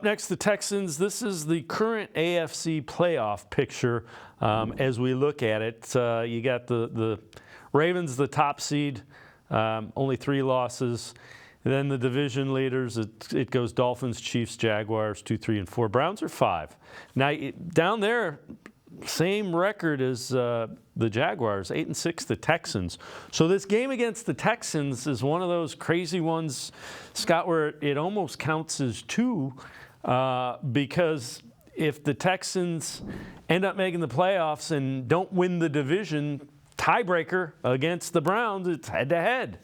Next, the Texans. This is the current AFC playoff picture as we look at it. You got the Ravens, the top seed, only 3 losses. Then the division leaders, it goes Dolphins, Chiefs, Jaguars, 2, 3, and 4. Browns are 5. Now, down there, same record as the Jaguars, 8-6, the Texans. So this game against the Texans is one of those crazy ones, Scott, where it almost counts as 2 because if the Texans end up making the playoffs and don't win the division, tiebreaker against the Browns, it's head-to-head.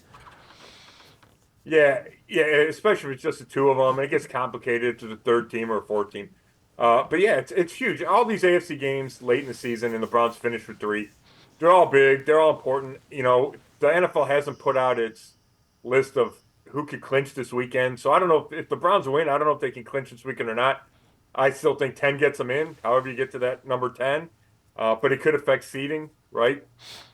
Yeah, especially if it's just the 2 of them. It gets complicated to the 3rd team or 4th team. But yeah, it's huge. All these AFC games late in the season, and the Browns finished with 3. They're all big. They're all important. You know, the NFL hasn't put out its list of who could clinch this weekend. So I don't know if the Browns win. I don't know if they can clinch this weekend or not. I still think 10 gets them in. However you get to that number 10, but it could affect seeding, right?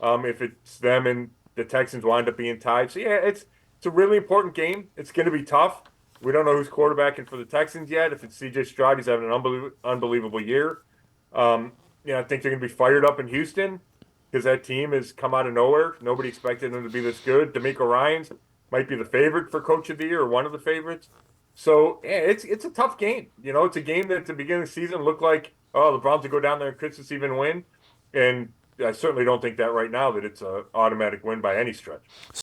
If it's them and the Texans wind up being tied. So yeah, it's a really important game. It's going to be tough. We don't know who's quarterbacking for the Texans yet. If it's C.J. Stroud, he's having an unbelievable year. I think they're going to be fired up in Houston because that team has come out of nowhere. Nobody expected them to be this good. DeMeco Ryans might be the favorite for Coach of the Year or one of the favorites. So, yeah, it's a tough game. It's a game that at the beginning of the season looked like, oh, the Browns will go down there and Christmas even win. And I certainly don't think that right now, that it's an automatic win by any stretch.